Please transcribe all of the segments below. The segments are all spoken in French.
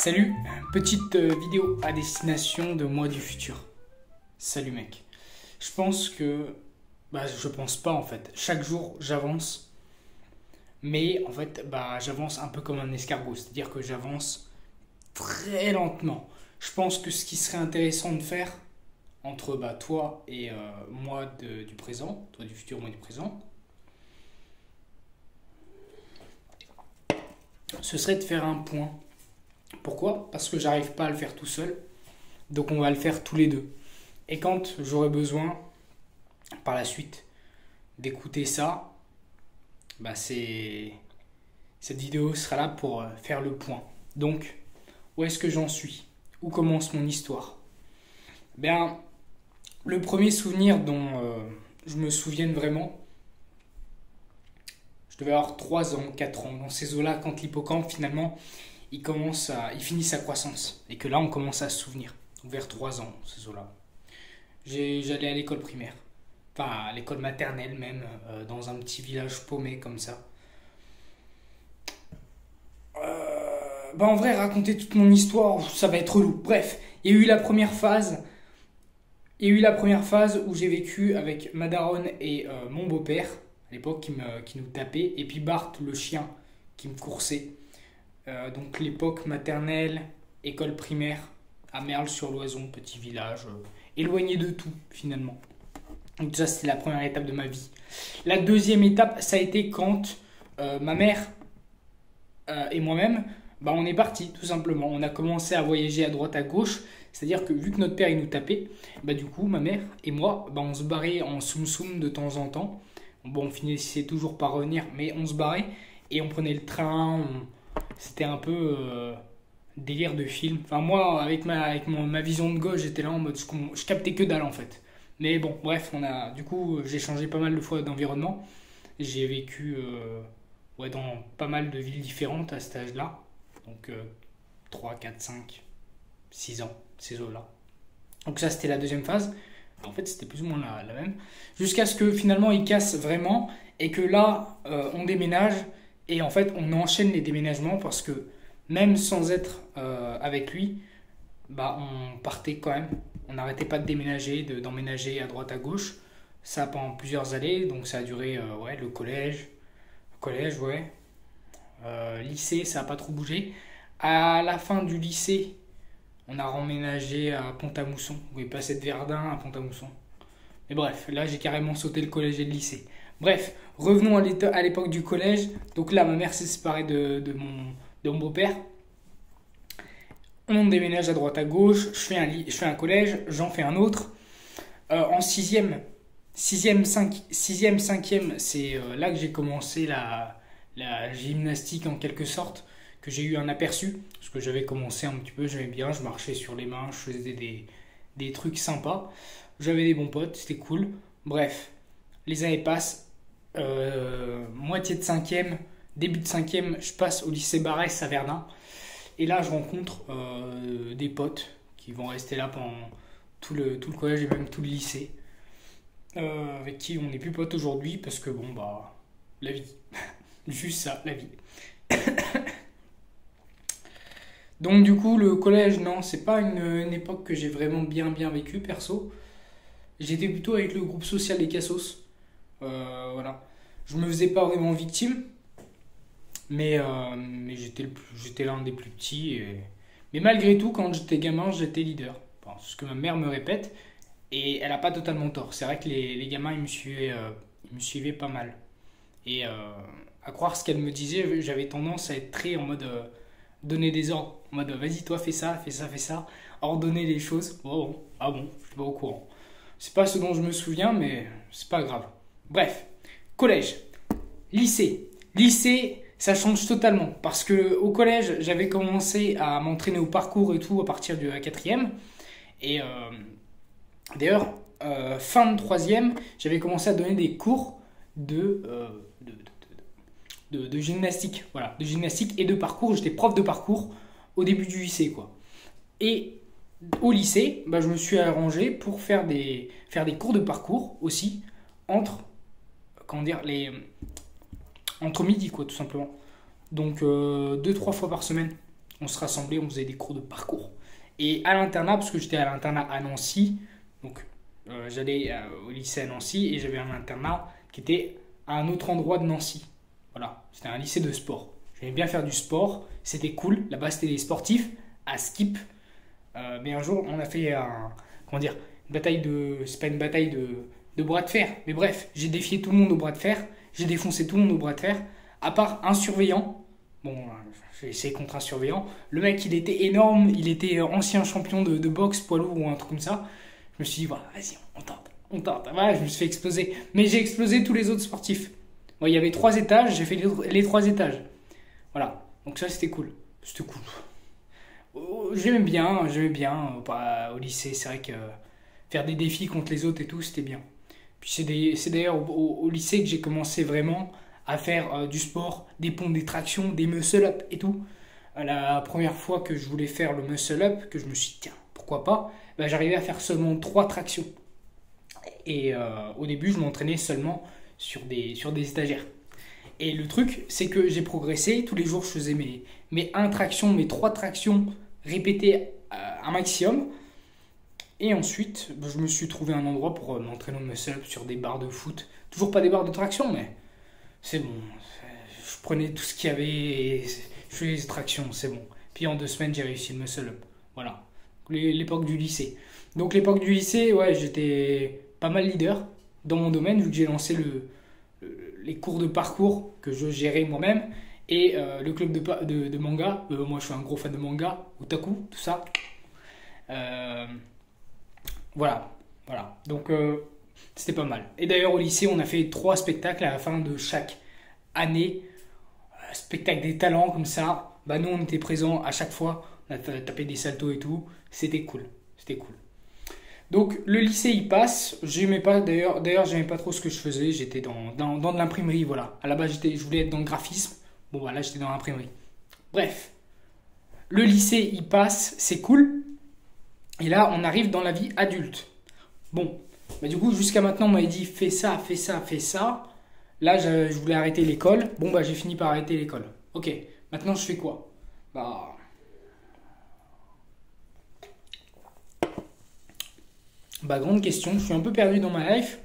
Salut, petite vidéo à destination de moi du futur. Salut mec. Je pense que... je pense pas en fait. Chaque jour j'avance. Mais en fait, j'avance un peu comme un escargot. C'est-à-dire que j'avance très lentement. Je pense que ce qui serait intéressant de faire entre toi et moi du présent, toi du futur, moi du présent, ce serait de faire un point. Pourquoi? Parce que j'arrive pas à le faire tout seul. Donc on va le faire tous les deux. Et quand j'aurai besoin, par la suite, d'écouter ça, cette vidéo sera là pour faire le point. Donc, où est-ce que j'en suis? Où commence mon histoire? Le premier souvenir dont je me souvienne vraiment, je devais avoir 3 ans, 4 ans, dans ces eaux-là, quand l'hippocampe, finalement, il finit sa croissance. Et que là, on commence à se souvenir. Donc, vers 3 ans, ces eaux-là. J'allais à l'école primaire. Enfin, à l'école maternelle même, dans un petit village paumé comme ça. En vrai, raconter toute mon histoire, ça va être relou. Bref, il y a eu la première phase. Où j'ai vécu avec ma daronne et mon beau-père, à l'époque, qui nous tapait. Et puis Bart, le chien, qui me coursait. Donc l'époque maternelle, école primaire, à Merle-sur-Loison, petit village, éloigné de tout finalement. Donc ça, c'était la première étape de ma vie. La deuxième étape, ça a été quand ma mère et moi-même, on est partis tout simplement. On a commencé à voyager à droite à gauche. C'est-à-dire que vu que notre père il nous tapait, du coup ma mère et moi, on se barrait en soum-soum de temps en temps. On finissait toujours par revenir, mais on se barrait et on prenait le train. C'était un peu délire de film. Enfin moi, avec ma vision de gauche, j'étais là en mode je captais que dalle en fait. Mais bon, bref, j'ai changé pas mal de fois d'environnement. J'ai vécu dans pas mal de villes différentes à cet âge-là. Donc 3, 4, 5, 6 ans, ces eaux-là. Donc ça, c'était la deuxième phase. En fait, c'était plus ou moins la même. Jusqu'à ce que finalement, il casse vraiment. Et que là, on déménage. Et en fait, on enchaîne les déménagements parce que même sans être avec lui, on partait quand même. On n'arrêtait pas de déménager, d'emménager à droite à gauche. Ça pendant plusieurs années. Donc ça a duré le collège. Lycée, ça n'a pas trop bougé. À la fin du lycée, on a remménagé à Pont-à-Mousson. On est passé de Verdun à Pont-à-Mousson. Mais bref, là j'ai carrément sauté le collège et le lycée. Bref, revenons à l'époque du collège. Donc là, ma mère s'est séparée de mon beau-père. On déménage à droite à gauche. Je fais un collège, j'en fais un autre. En 6e, 5e, c'est là que j'ai commencé la gymnastique en quelque sorte, que j'ai eu un aperçu, parce que j'avais commencé un petit peu, j'aimais bien, je marchais sur les mains, je faisais des trucs sympas, j'avais des bons potes, c'était cool. Bref, les années passent, moitié de 5e, début de 5e, je passe au lycée Barès à Verdun, et là je rencontre des potes qui vont rester là pendant tout le collège et même tout le lycée, avec qui on n'est plus potes aujourd'hui, parce que la vie, juste ça, la vie. Donc du coup le collège, non, c'est pas une époque que j'ai vraiment bien vécu perso. J'étais plutôt avec le groupe social des Cassos. Voilà. Je me faisais pas vraiment victime, mais j'étais l'un des plus petits. Mais malgré tout, quand j'étais gamin, j'étais leader. C'est ce que ma mère me répète, et elle a pas totalement tort. C'est vrai que les gamins ils me suivaient pas mal. Et à croire ce qu'elle me disait, j'avais tendance à être très en mode donner des ordres. En mode vas-y, toi fais ça, ordonner les choses. Ah bon, je suis pas au courant. C'est pas ce dont je me souviens, mais c'est pas grave. Bref, collège, lycée. Lycée, ça change totalement. Parce que au collège, j'avais commencé à m'entraîner au parcours et tout à partir de la 4e. Et d'ailleurs, fin de 3e, j'avais commencé à donner des cours de gymnastique, voilà, de gymnastique et de parcours. J'étais prof de parcours au début du lycée, quoi. Et au lycée, je me suis arrangé pour faire des cours de parcours aussi entre midi, quoi, tout simplement. Donc 2-3 fois par semaine. On se rassemblait, on faisait des cours de parcours. Et à l'internat, parce que j'étais à l'internat à Nancy, donc j'allais au lycée à Nancy et j'avais un internat qui était à un autre endroit de Nancy. Voilà, c'était un lycée de sport. J'aimais bien faire du sport, c'était cool. Là-bas, c'était des sportifs à skip. Mais un jour, on a fait comment dire, une bataille de. C'est pas une bataille de bras de fer, mais bref, j'ai défié tout le monde au bras de fer. J'ai défoncé tout le monde au bras de fer, à part un surveillant. Bon, j'ai essayé contre un surveillant. Le mec, il était énorme, il était ancien champion de boxe poids lourd ou un truc comme ça. Je me suis dit, voilà, vas-y, on tente. Voilà, je me suis fait exploser. Mais j'ai explosé tous les autres sportifs. Bon, il y avait 3 étages, j'ai fait les 3 étages. Voilà, donc ça, c'était cool. C'était cool. J'aimais bien. Au lycée, c'est vrai que faire des défis contre les autres et tout, c'était bien. Puis c'est d'ailleurs au lycée que j'ai commencé vraiment à faire du sport, des pompes, des tractions, des muscle-up et tout. La première fois que je voulais faire le muscle-up, que je me suis dit, tiens, pourquoi pas, bah, j'arrivais à faire seulement 3 tractions. Et au début, je m'entraînais seulement sur des étagères. Et le truc, c'est que j'ai progressé. Tous les jours, je faisais mes 1 traction, mes 3 tractions répétées un maximum. Et ensuite, je me suis trouvé un endroit pour m'entraîner au muscle-up sur des barres de foot. Toujours pas des barres de traction, mais c'est bon. Je prenais tout ce qu'il y avait et je faisais les tractions, c'est bon. Puis en 2 semaines, j'ai réussi le muscle-up. Voilà. L'époque du lycée. Donc l'époque du lycée, ouais, j'étais pas mal leader dans mon domaine, vu que j'ai lancé les cours de parcours que je gérais moi-même et le club de manga. Moi, je suis un gros fan de manga, otaku, tout ça. Voilà. Donc, c'était pas mal. Et d'ailleurs, au lycée, on a fait 3 spectacles à la fin de chaque année. Spectacle des talents, comme ça. Bah, nous, on était présents à chaque fois. On a tapé des saltos et tout. C'était cool. Donc, le lycée, il passe. J'aimais pas, d'ailleurs, j'aimais pas trop ce que je faisais. J'étais dans de l'imprimerie, voilà. À la base, je voulais être dans le graphisme. Bon, bah là, j'étais dans l'imprimerie. Bref. Le lycée, il passe. C'est cool. Et là, on arrive dans la vie adulte. Bon, bah du coup, jusqu'à maintenant, on m'avait dit fais ça. Là, je voulais arrêter l'école. Bon, bah j'ai fini par arrêter l'école. Ok, maintenant, je fais quoi? Bah, grande question. Je suis un peu perdu dans ma life.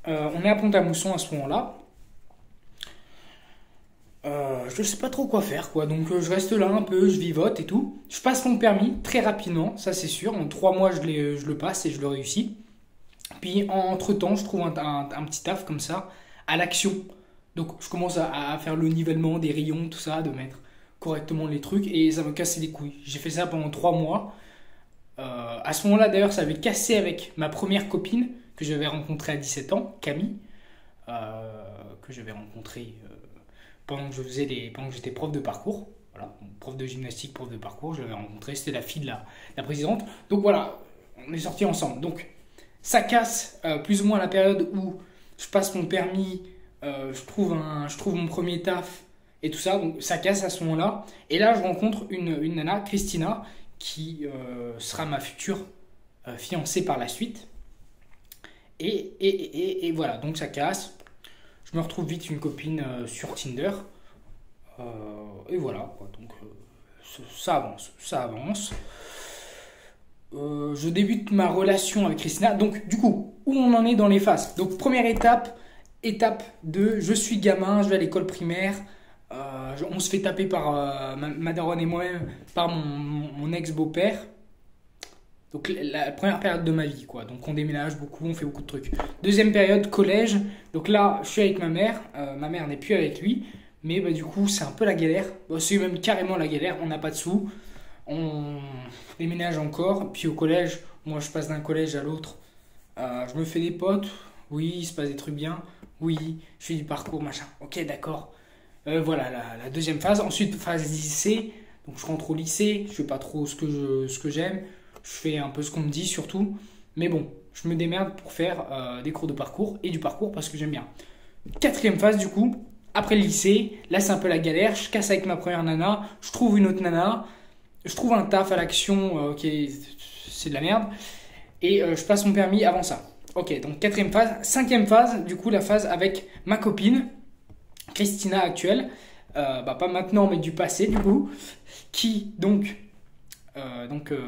On est à Pont-à-Mousson à ce moment-là. Je sais pas trop quoi faire, quoi. Donc je reste là un peu, je vivote et tout. Je passe mon permis très rapidement, ça c'est sûr. En 3 mois, je le passe et je le réussis. Puis entre-temps, je trouve un petit taf comme ça, à l'Action. Donc je commence à faire le nivellement des rayons, tout ça, de mettre correctement les trucs. Et ça me cassait les couilles. J'ai fait ça pendant 3 mois. À ce moment-là, d'ailleurs, ça avait cassé avec ma première copine que j'avais rencontrée à 17 ans, Camille. Que j'avais rencontrée... pendant que j'étais prof de parcours, voilà, prof de gymnastique, prof de parcours, je l'avais rencontré, c'était la fille de la présidente. Donc voilà, on est sortis ensemble. Donc ça casse plus ou moins à la période où je passe mon permis, je trouve mon premier taf et tout ça. Donc ça casse à ce moment-là. Et là, je rencontre une nana, Christina, qui sera ma future fiancée par la suite. Et voilà, donc ça casse. Je me retrouve vite une copine sur Tinder. Et voilà, quoi. Donc ça avance. Je débute ma relation avec Christina. Donc du coup, où on en est dans les phases? Donc première étape 2, je suis gamin, je vais à l'école primaire. On se fait taper par ma daronne et moi-même, par mon ex-beau-père. Donc la première période de ma vie, quoi. Donc on déménage beaucoup, on fait beaucoup de trucs. Deuxième période, collège. Donc là, je suis avec ma mère. Ma mère n'est plus avec lui. Mais bah, du coup, c'est un peu la galère. Bah, c'est même carrément la galère. On n'a pas de sous. On déménage encore. Puis au collège, moi je passe d'un collège à l'autre. Je me fais des potes. Oui, il se passe des trucs bien. Oui, je fais du parcours, machin. Ok, d'accord. Voilà, la deuxième phase. Ensuite, phase lycée. Donc je rentre au lycée. Je fais pas trop ce que j'aime. Je fais un peu ce qu'on me dit surtout. Mais bon, je me démerde pour faire des cours de parcours et du parcours parce que j'aime bien. Quatrième phase du coup, après le lycée, là c'est un peu la galère. Je casse avec ma première nana, je trouve une autre nana, je trouve un taf à l'Action c'est de la merde. Et je passe mon permis avant ça. Ok, donc quatrième phase. Cinquième phase, du coup la phase avec ma copine, Christina actuelle. pas maintenant, mais du passé, du coup, qui,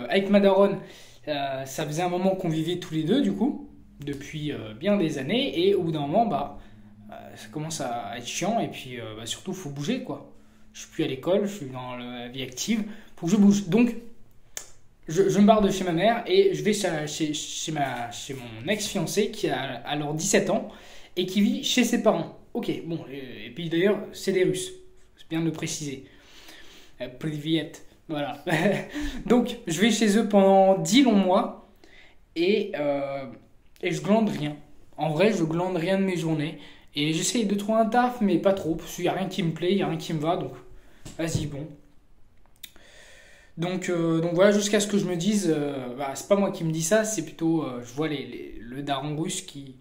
avec ma daronne, ça faisait un moment qu'on vivait tous les deux, du coup, depuis bien des années, et au bout d'un moment, ça commence à être chiant, et puis surtout, il faut bouger, quoi. Je suis plus à l'école, je suis dans la vie active, faut que je bouge. Donc, je me barre de chez ma mère et je vais chez mon ex-fiancé qui a alors 17 ans et qui vit chez ses parents. Ok, bon, et puis d'ailleurs, c'est des Russes, c'est bien de le préciser. Privyet, voilà. Donc, je vais chez eux pendant 10 longs mois et je glande rien. En vrai, je glande rien de mes journées. Et j'essaye de trouver un taf, mais pas trop, parce qu'il n'y a rien qui me plaît, il n'y a rien qui me va, donc vas-y, bon. Donc voilà, jusqu'à ce que je me dise, c'est pas moi qui me dis ça, c'est plutôt, je vois le daron russe qui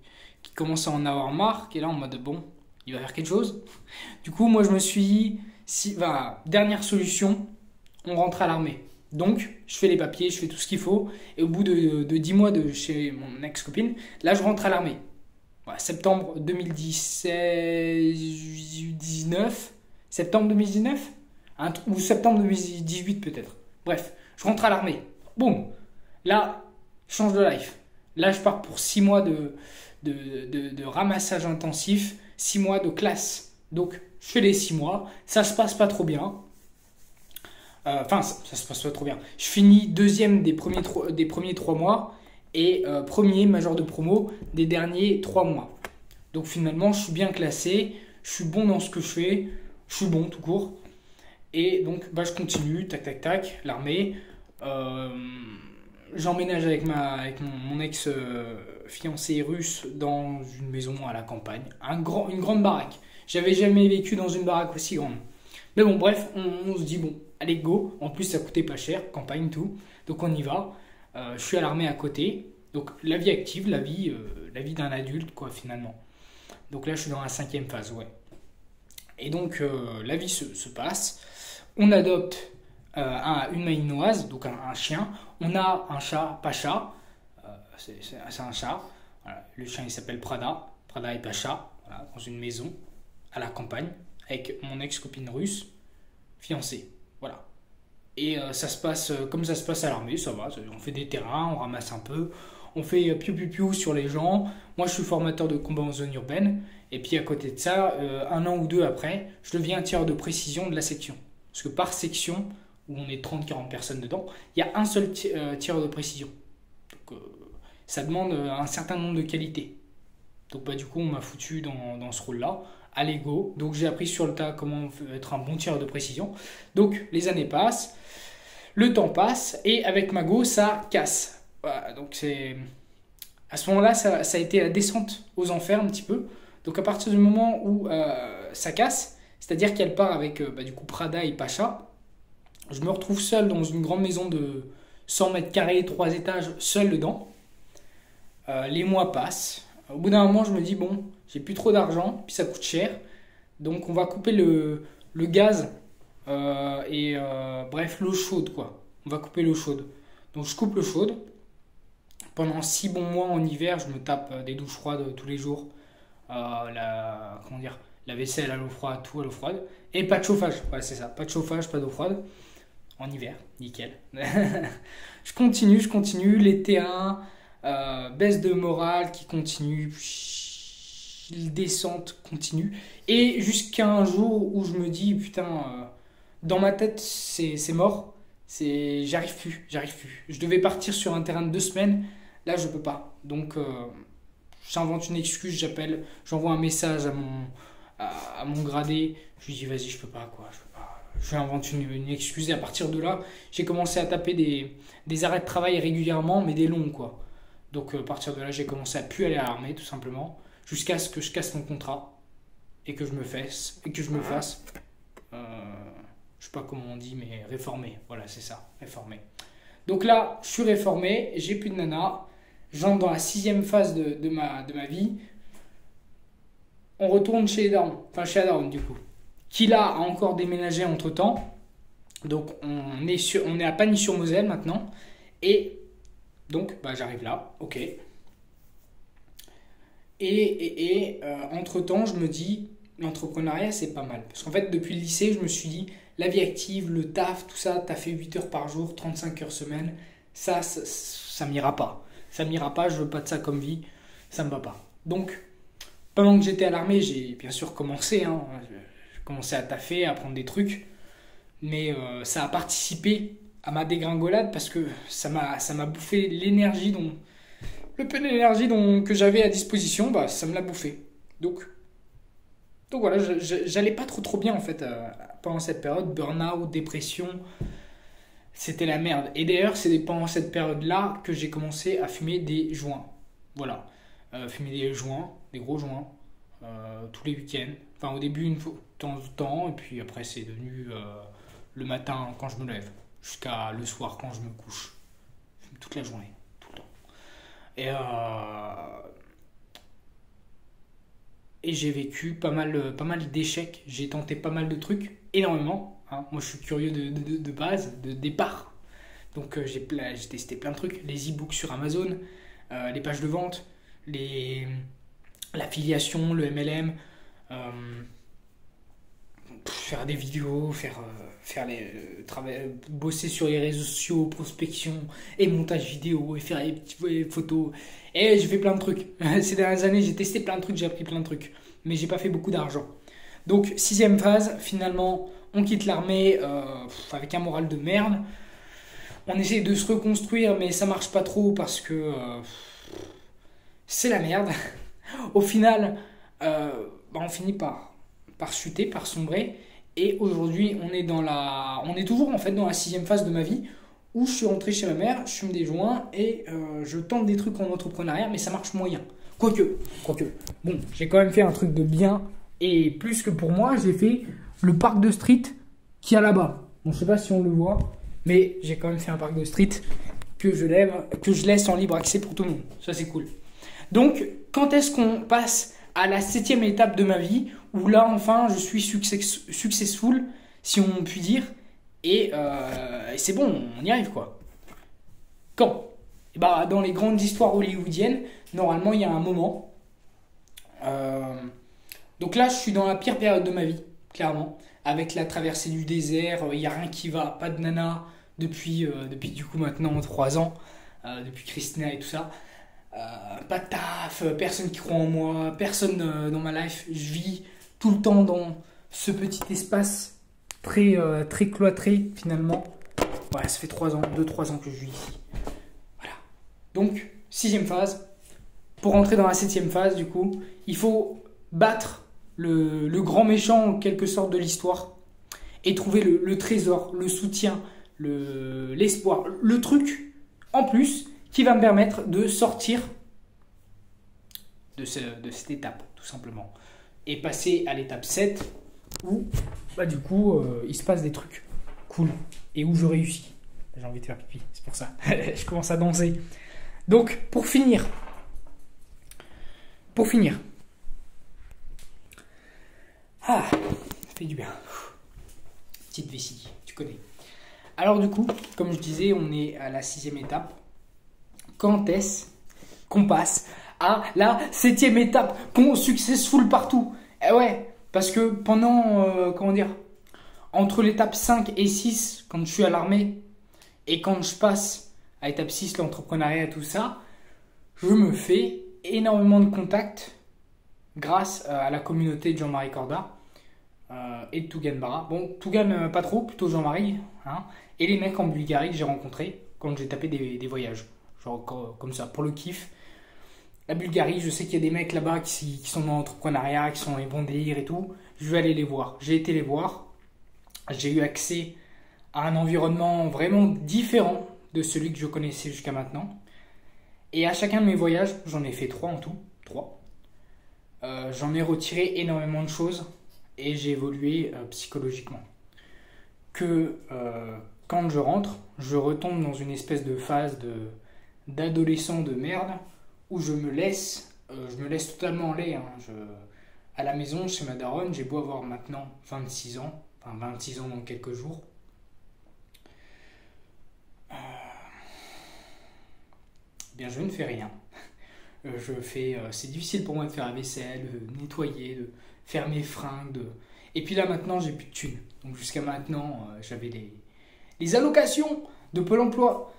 commence à en avoir marre, qui est là en mode bon, il va faire quelque chose. Du coup, moi je me suis dit, dernière solution, on rentre à l'armée. Donc, je fais les papiers, je fais tout ce qu'il faut, et au bout de 10 mois de chez mon ex-copine, là je rentre à l'armée. Voilà, septembre 2019, septembre 2019 ou septembre 2018 peut-être. Bref, je rentre à l'armée. Boum. Là, change de life. Là, je pars pour 6 mois de ramassage intensif, 6 mois de classe. Donc, je fais les 6 mois. Ça se passe pas trop bien. Ça se passe pas trop bien. Je finis deuxième des premiers 3 mois et premier major de promo des derniers 3 mois. Donc, finalement, je suis bien classé. Je suis bon dans ce que je fais. Je suis bon tout court. Et donc, je continue, tac, tac, tac, l'armée. J'emménage avec mon ex-fiancé russe dans une maison à la campagne. Une grande baraque. J'avais jamais vécu dans une baraque aussi grande. Mais bon, bref, on se dit, bon, allez, go. En plus, ça coûtait pas cher, campagne, tout. Donc, on y va. Je suis à l'armée à côté. Donc, la vie active, la vie d'un adulte, quoi, finalement. Donc là, je suis dans la 5e phase, ouais. Et donc, la vie se passe. On adopte une malinoise, donc un chien. On a un chat, Pacha. C'est un chat. Voilà. Le chien, il s'appelle Prada. Prada et Pacha. Voilà, dans une maison à la campagne avec mon ex-copine russe, fiancée. Voilà. Et ça se passe comme ça se passe à l'armée, ça va. On fait des terrains, on ramasse un peu. On fait piou-piou-piou sur les gens. Moi, je suis formateur de combat en zone urbaine. Et puis, à côté de ça, 1 an ou 2 après, je deviens tireur de précision de la section. Parce que par section, où on est 30-40 personnes dedans, il y a un seul tireur de précision. Donc, ça demande un certain nombre de qualités. Donc, du coup, on m'a foutu dans ce rôle-là, à l'ego. Donc, j'ai appris sur le tas comment être un bon tireur de précision. Donc, les années passent, le temps passe, et avec Mago, ça casse. Voilà, donc, à ce moment-là, ça a été la descente aux enfers un petit peu. Donc, à partir du moment où ça casse, c'est-à-dire qu'elle part avec du coup Prada et Pacha. Je me retrouve seul dans une grande maison de 100 mètres carrés, 3 étages, seul dedans. Les mois passent. Au bout d'un moment, je me dis, bon, j'ai plus trop d'argent, puis ça coûte cher. Donc, on va couper le gaz bref, l'eau chaude, quoi. On va couper l'eau chaude. Donc, je coupe l'eau chaude. Pendant 6 bons mois en hiver, je me tape des douches froides tous les jours. La vaisselle à l'eau froide, tout à l'eau froide. Et pas de chauffage. Ouais, c'est ça. Pas de chauffage, pas d'eau froide. En hiver. Nickel. Je continue. Les T1, baisse de morale qui continue. Descente continue. Et jusqu'à un jour où je me dis, putain, dans ma tête, c'est mort. J'arrive plus. Je devais partir sur un terrain de 2 semaines. Là, je peux pas. Donc, j'invente une excuse, j'envoie un message à mon gradé, je lui dis vas-y, je peux pas. Je invente une excuse et à partir de là, j'ai commencé à taper des arrêts de travail régulièrement, mais des longs, quoi. Donc à partir de là, j'ai commencé à plus aller à l'armée, tout simplement, jusqu'à ce que je casse mon contrat et que je me fasse, je sais pas comment on dit, mais réformer. Voilà, c'est ça, réformer. Donc là, je suis réformé, j'ai plus de nana. J'entre dans la 6e phase de ma vie. On retourne chez les darons, chez la daronne du coup, qui là a encore déménagé entre temps. Donc on est à Pagny-sur-Moselle maintenant. Et donc j'arrive là, ok. Et entre temps je me dis, l'entrepreneuriat, c'est pas mal. Parce qu'en fait, depuis le lycée, je me suis dit, la vie active, le taf, tout ça, t'as fait 8 heures par jour, 35 heures semaine, ça m'ira pas. Ça m'ira pas, je veux pas de ça comme vie, ça me va pas. Donc, pendant que j'étais à l'armée, j'ai bien sûr commencé, hein, j'ai commencé à taffer, à apprendre des trucs, mais ça a participé à ma dégringolade parce que ça m'a bouffé l'énergie le peu d'énergie que j'avais à disposition, bah, ça me l'a bouffé. Donc, donc voilà, j'allais pas trop bien en fait pendant cette période, burn-out, dépression, c'était la merde. Et d'ailleurs, c'est pendant cette période-là que j'ai commencé à fumer des joints. Voilà, fumer des joints, des gros joints, tous les week-ends. Enfin, au début, une fois de temps en temps, et puis après, c'est devenu le matin quand je me lève, jusqu'à le soir quand je me couche. Je fume toute la journée, tout le temps. Et, et j'ai vécu pas mal d'échecs. J'ai tenté pas mal de trucs, énormément. Hein. Moi, je suis curieux de base, de départ. Donc, j'ai testé plein de trucs. Les e-books sur Amazon, les pages de vente, l'affiliation, le MLM, euh, faire des vidéos, bosser sur les réseaux sociaux, prospection et montage vidéo et faire les petites photos. Et j'ai fait plein de trucs. Ces dernières années, j'ai testé plein de trucs, j'ai appris plein de trucs. Mais j'ai pas fait beaucoup d'argent. Donc, sixième phase, finalement, on quitte l'armée avec un moral de merde. On essaie de se reconstruire, mais ça marche pas trop parce que c'est la merde. Au final, on finit par chuter, par sombrer. Et aujourd'hui, on est toujours en fait dans la sixième phase de ma vie où je suis rentré chez ma mère, je fume des joints et je tente des trucs en entrepreneuriat, mais ça marche moyen. Quoique. Bon, j'ai quand même fait un truc de bien et plus que pour moi, j'ai fait le parc de street qui est là-bas. Bon, je sais pas si on le voit, mais j'ai quand même fait un parc de street que je laisse en libre accès pour tout le monde. Ça, c'est cool. Donc, quand est-ce qu'on passe à la septième étape de ma vie où là, enfin, je suis successful, si on peut dire, et c'est bon, on y arrive, quoi. Quand? Et bah, dans les grandes histoires hollywoodiennes, normalement, il y a un moment. Donc là, je suis dans la pire période de ma vie, clairement. Avec la traversée du désert, il n'y a rien qui va, pas de nana depuis du coup maintenant 3 ans, depuis Christina et tout ça. Pas de taf, personne qui croit en moi, personne dans ma life. Je vis tout le temps dans ce petit espace très cloîtré finalement. Voilà, ça fait 3 ans, 2-3 ans que je vis ici. Voilà. Donc, sixième phase. Pour rentrer dans la septième phase, du coup, il faut battre le grand méchant en quelque sorte de l'histoire et trouver le trésor, le soutien, l'espoir, le truc en plus qui va me permettre de sortir de cette étape, tout simplement. Et passer à l'étape 7 où, bah, du coup, il se passe des trucs cool et où je réussis. J'ai envie de faire pipi, c'est pour ça. Je commence à danser. Donc, pour finir. Ah, ça fait du bien. Petite vessie, tu connais. Alors du coup, comme je disais, on est à la sixième étape. Quand est-ce qu'on passe à la septième étape, qu'on successful partout? Eh ouais, parce que pendant, entre l'étape 5 et 6, quand je suis à l'armée, et quand je passe à l'étape 6, l'entrepreneuriat, tout ça, je me fais énormément de contacts grâce à la communauté de Jean-Marie Corda et de Tougan Barra. Bon, Tougan pas trop, plutôt Jean-Marie, hein, et les mecs en Bulgarie que j'ai rencontrés quand j'ai tapé des voyages, genre comme ça, pour le kiff. La Bulgarie, je sais qu'il y a des mecs là-bas qui sont dans l'entrepreneuriat, qui sont dans les bons délires et tout. Je vais aller les voir. J'ai été les voir. J'ai eu accès à un environnement vraiment différent de celui que je connaissais jusqu'à maintenant. Et à chacun de mes voyages, j'en ai fait 3 en tout. 3. J'en ai retiré énormément de choses et j'ai évolué psychologiquement. Quand je rentre, je retombe dans une espèce de phase d'adolescent de merde où je me laisse totalement aller. Hein. À la maison, chez ma daronne, j'ai beau avoir maintenant 26 ans, enfin 26 ans dans quelques jours. Bien, je ne fais rien. C'est difficile pour moi de faire la vaisselle, de nettoyer, faire mes fringues. Et puis là maintenant j'ai plus de thunes. Donc jusqu'à maintenant j'avais les allocations de Pôle emploi.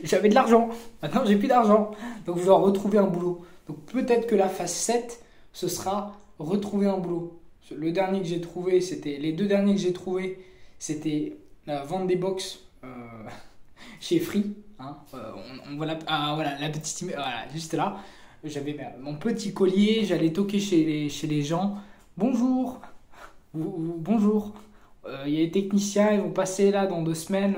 J'avais de l'argent. Maintenant j'ai plus d'argent. Donc je dois retrouver un boulot. Donc peut-être que la phase 7 ce sera retrouver un boulot. Le dernier que j'ai trouvé, les deux derniers que j'ai trouvés, c'était vendre des box chez Free. Hein. On voit voilà, la petite image, voilà, juste là. J'avais mon petit collier, j'allais toquer chez les gens. Bonjour, bonjour. Il y a les techniciens, ils vont passer là dans 2 semaines.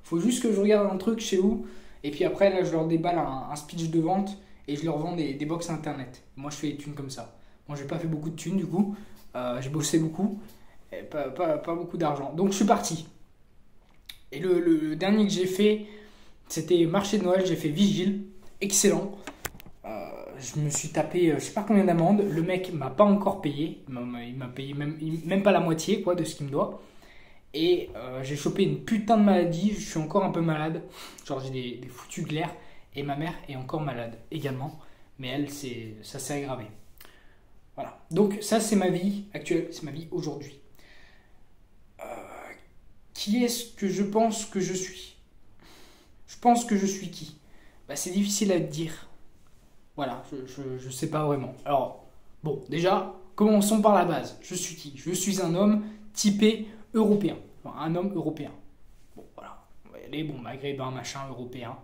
Faut juste que je regarde un truc chez vous. Et puis après, là, je leur déballe un speech de vente et je leur vends des box internet. Moi, je fais des thunes comme ça. Moi, j'ai pas fait beaucoup de thunes du coup. J'ai bossé beaucoup, et pas beaucoup d'argent. Donc, je suis parti. Et le dernier que j'ai fait, c'était marché de Noël. J'ai fait vigile, excellent. Je me suis tapé, je sais pas combien d'amendes. Le mec m'a pas encore payé. Il m'a payé même pas la moitié quoi, de ce qu'il me doit. Et j'ai chopé une putain de maladie. Je suis encore un peu malade. Genre, j'ai des foutus glaires. Et ma mère est encore malade également. Mais elle, ça s'est aggravé. Voilà. Donc ça, c'est ma vie actuelle, c'est ma vie aujourd'hui. Qui est-ce que je pense que je suis? Je pense que je suis qui? C'est difficile à dire. Voilà, je sais pas vraiment. Alors, bon, déjà, commençons par la base. Je suis qui? Je suis un homme typé européen. Enfin, un homme européen. Bon, voilà. On va y aller, bon, maghrébin, machin, européen.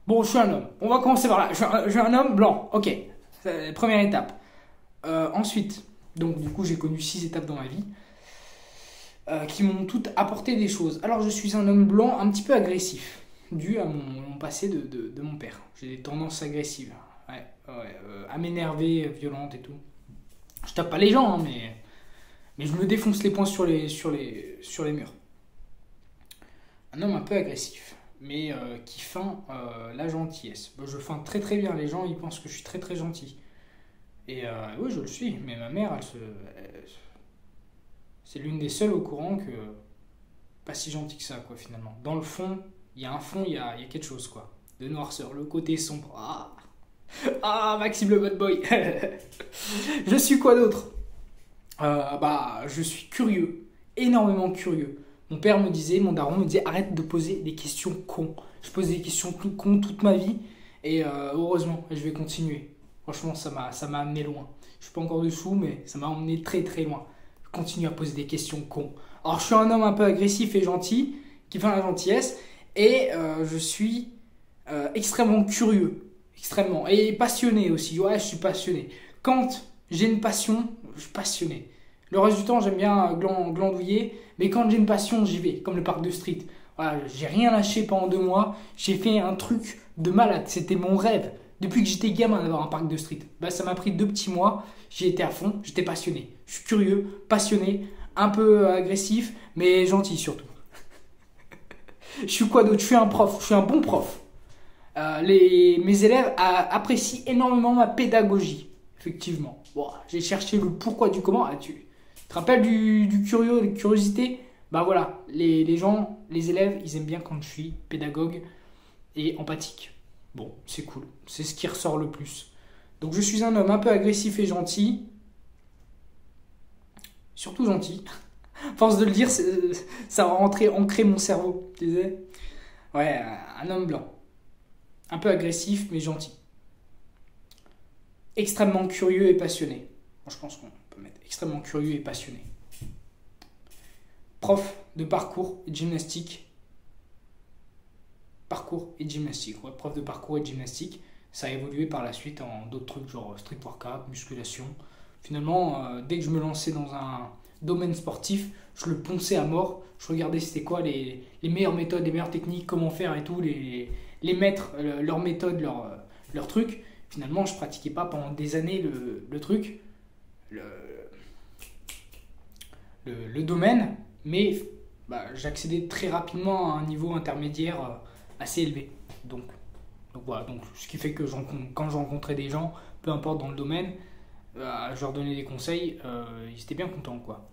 Bon, je suis un homme. On va commencer par là. Je suis un homme blanc. Ok, c'est la première étape. Ensuite, donc du coup j'ai connu 6 étapes dans ma vie qui m'ont toutes apporté des choses. Alors je suis un homme blanc un petit peu agressif, dû à mon passé de mon père. J'ai des tendances agressives, à m'énerver, violente et tout. Je tape pas les gens, hein, mais je me défonce les poings sur les murs. Un homme un peu agressif, mais qui feint la gentillesse. Je feins très très bien, les gens ils pensent que je suis très très gentil. Et oui, je le suis, mais ma mère, c'est l'une des seules au courant que pas si gentil que ça, quoi, finalement. Dans le fond, il y a un fond, il y a quelque chose, quoi. De noirceur, le côté sombre. Maxime le bad boy. Je suis quoi d'autre? Je suis curieux, énormément curieux. Mon père me disait, mon daron me disait, arrête de poser des questions cons. Je pose des questions tout cons toute ma vie, et heureusement, je vais continuer. Franchement, ça m'a amené loin. Je suis pas encore dessous, mais ça m'a emmené très très loin. Je continue à poser des questions cons. Alors, je suis un homme un peu agressif et gentil, qui fait la gentillesse, et je suis extrêmement curieux, extrêmement, et passionné aussi. Ouais, je suis passionné. Quand j'ai une passion, je suis passionné. Le reste du temps, j'aime bien glandouiller, mais quand j'ai une passion, j'y vais, comme le parc de street. Voilà, j'ai rien lâché pendant 2 mois. J'ai fait un truc de malade. C'était mon rêve. Depuis que j'étais gamin d'avoir un parc de street. Ça m'a pris 2 petits mois. J'y étais à fond. J'étais passionné. Je suis curieux, passionné, un peu agressif, mais gentil surtout. Je suis quoi d'autre? Je suis un prof. Je suis un bon prof. Mes élèves apprécient énormément ma pédagogie. Effectivement. Bon, j'ai cherché le pourquoi du comment. Tu te rappelles du curieux, de curiosité? Voilà. Les gens, les élèves, ils aiment bien quand je suis pédagogue et empathique. Bon, c'est cool. C'est ce qui ressort le plus. Donc je suis un homme un peu agressif et gentil. Surtout gentil. À force de le dire, ça va ancrer mon cerveau. Tu sais? Ouais, un homme blanc. Un peu agressif, mais gentil. Extrêmement curieux et passionné. Moi, je pense qu'on peut mettre extrêmement curieux et passionné. Prof de parcours et de gymnastique. Parcours et gymnastique, ouais, prof de parcours et de gymnastique. Ça a évolué par la suite en d'autres trucs, genre street workout, musculation. Finalement, dès que je me lançais dans un domaine sportif, je le ponçais à mort. Je regardais c'était quoi les meilleures méthodes, les meilleures techniques, comment faire et tout, les maîtres, leurs méthodes, leurs trucs. Finalement, je pratiquais pas pendant des années le truc, le domaine, mais j'accédais très rapidement à un niveau intermédiaire assez élevé. Donc voilà, donc ce qui fait que quand je rencontrais des gens, peu importe dans le domaine, je leur donnais des conseils, ils étaient bien contents, quoi.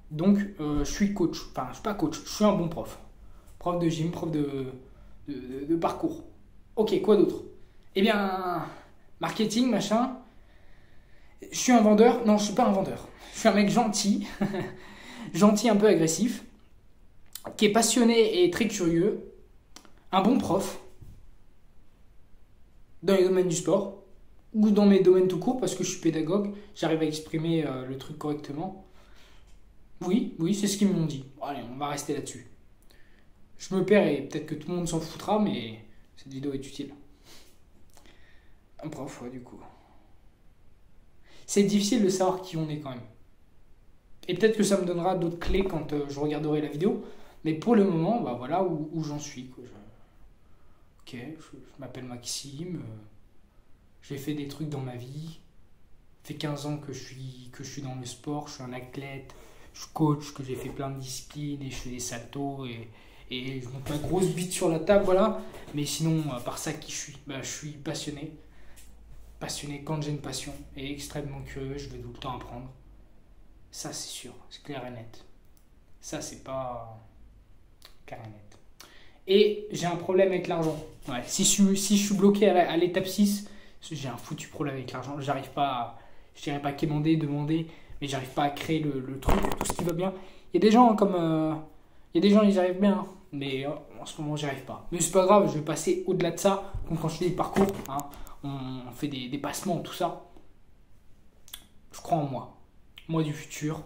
Donc je suis coach, enfin je suis pas coach, je suis un bon prof. Prof de gym, prof de parcours. Ok, quoi d'autre? Eh bien, marketing, machin. Je suis un vendeur. Non, je suis pas un vendeur. Je suis un mec gentil. Gentil, un peu agressif. Qui est passionné et très curieux. Un bon prof. Dans les domaines du sport. Ou dans mes domaines tout court, parce que je suis pédagogue. J'arrive à exprimer le truc correctement. Oui, oui, c'est ce qu'ils m'ont dit. Bon, allez, on va rester là-dessus. Je me perds et peut-être que tout le monde s'en foutra, mais cette vidéo est utile. Un prof, ouais, du coup. C'est difficile de savoir qui on est quand même. Et peut-être que ça me donnera d'autres clés quand je regarderai la vidéo. Mais pour le moment, bah voilà où j'en suis. Quoi. Ok, je m'appelle Maxime. J'ai fait des trucs dans ma vie. Ça fait 15 ans que je suis dans le sport. Je suis un athlète. Je coach, que j'ai fait plein de disciplines. Et je fais des saltos. Et je monte ma grosse bite sur la table, voilà. Mais sinon, par ça, qui je suis bah, je suis passionné. Passionné quand j'ai une passion. Et extrêmement curieux. Je vais tout le temps apprendre. Ça, c'est sûr. C'est clair et net. Ça, c'est pas clair et net. Et j'ai un problème avec l'argent. Ouais. Si je suis bloqué à l'étape 6, j'ai un foutu problème avec l'argent. J'arrive pas à, je dirais pas quémander, demander, mais j'arrive pas à créer le truc, tout ce qui va bien. Il y a des gens comme... il y a des gens, ils y arrivent bien. Hein, mais en ce moment, j'y arrive pas. Mais c'est pas grave, je vais passer au-delà de ça. Comme quand je fais des parcours, hein, on fait des passements, tout ça. Je crois en moi. Moi du futur.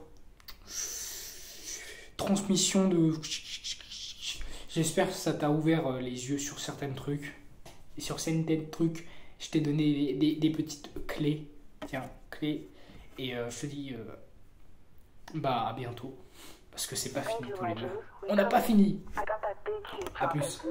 Transmission de... J'espère que ça t'a ouvert les yeux sur certains trucs. Et sur certains trucs, je t'ai donné des petites clés. Tiens, clés. Et je te dis, bah à bientôt. Parce que c'est pas fini tous les deux. On n'a pas fini. À plus.